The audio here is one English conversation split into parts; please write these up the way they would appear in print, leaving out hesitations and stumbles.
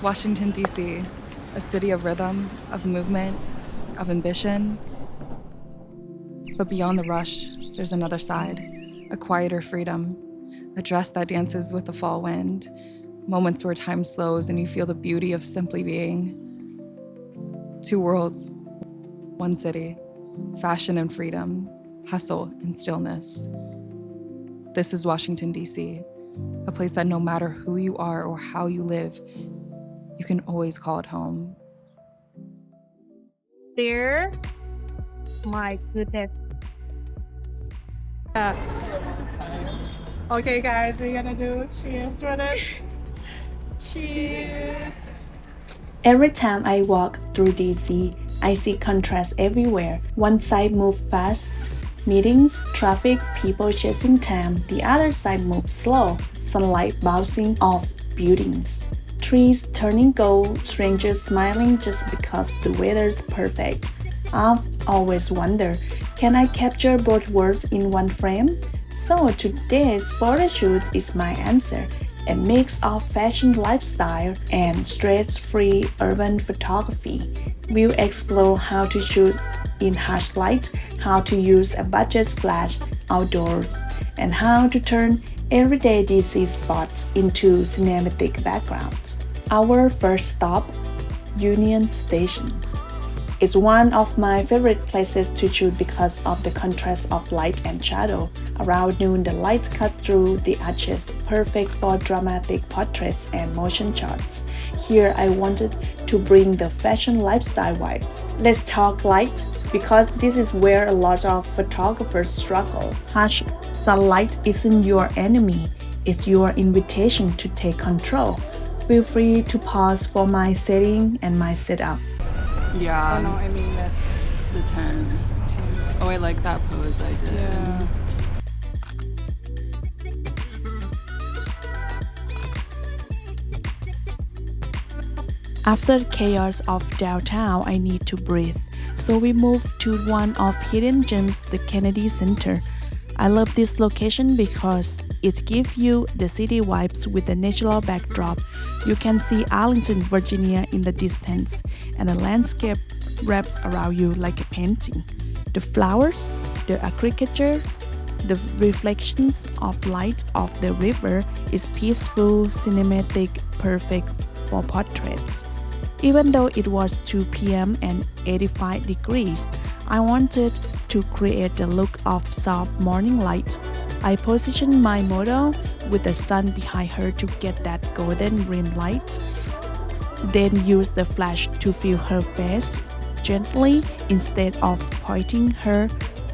Washington, D.C., a city of rhythm, of movement, of ambition. But beyond the rush, there's another side, a quieter freedom, a dress that dances with the fall wind, moments where time slows and you feel the beauty of simply being. Two worlds, one city, fashion and freedom, hustle and stillness. This is Washington, D.C., a place that no matter who you are or how you live, you can always call it home. There, my goodness. Okay, guys, we're gonna do cheers for this. Cheers. Every time I walk through DC, I see contrast everywhere. One side moves fast, meetings, traffic, people chasing time. The other side moves slow, sunlight bouncing off buildings. Trees turning gold, strangers smiling just because the weather's perfect. I've always wondered, can I capture both worlds in one frame? So today's photoshoot is my answer. A mix of fashion lifestyle and stress-free urban photography. We'll explore how to shoot in harsh light, how to use a budget flash outdoors, and how to turn everyday DC spots into cinematic backgrounds. Our first stop, Union Station. It's one of my favorite places to shoot because of the contrast of light and shadow. Around noon, the light cuts through the arches, perfect for dramatic portraits and motion shots. Here, I wanted to bring the fashion lifestyle vibes. Let's talk light, because this is where a lot of photographers struggle. Harsh sunlight isn't your enemy, it's your invitation to take control. Feel free to pause for my setting and my setup. Yeah, Oh no, I mean that. the 10. Oh, I like that pose I did. Yeah. After the chaos of downtown, I need to breathe. So we moved to one of hidden gems, the Kennedy Center. I love this location because it gives you the city vibes with a natural backdrop. You can see Arlington, Virginia in the distance, and the landscape wraps around you like a painting. The flowers, the architecture, the reflections of light of the river is peaceful, cinematic, perfect for portraits. Even though it was 2 p.m. and 85 degrees, I wanted to create the look of soft morning light. I positioned my model with the sun behind her to get that golden rim light. Then used the flash to fill her face gently instead of pointing her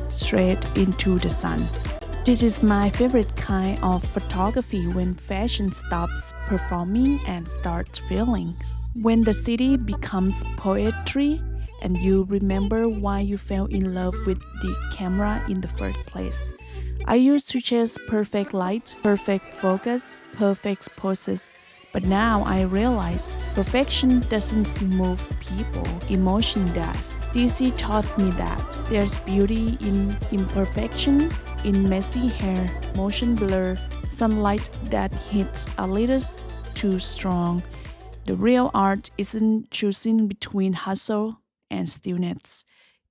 straight into the sun. This is my favorite kind of photography, when fashion stops performing and starts feeling. When the city becomes poetry and you remember why you fell in love with the camera in the first place. I used to chase perfect light, perfect focus, perfect poses. But now I realize perfection doesn't move people, emotion does. DC taught me that there's beauty in imperfection, in messy hair, motion blur, sunlight that hits a little too strong. The real art isn't choosing between hustle and stillness.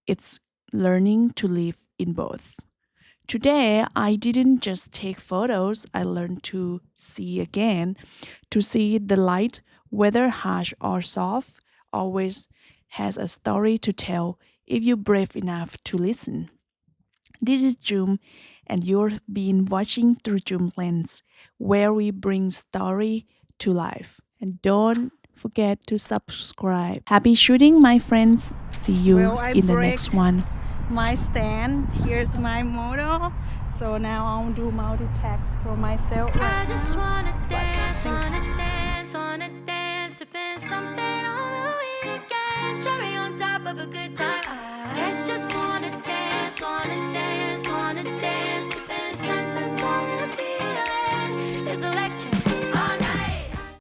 It's learning to live in both. Today, I didn't just take photos, I learned to see again. To see the light, whether harsh or soft, always has a story to tell if you're brave enough to listen. This is Zoom, and you've been watching through Zoom Lens, where we bring story to life. And don't forget to subscribe. Happy shooting, my friends. See you Well, I in the break next one. my stand. Here's my model. So now I'll do multi-text for myself. I just wanna dance, think- wanna dance, wanna dance, sipping something on the weekend, cherry on top of a good time. I just wanna dance, wanna dance.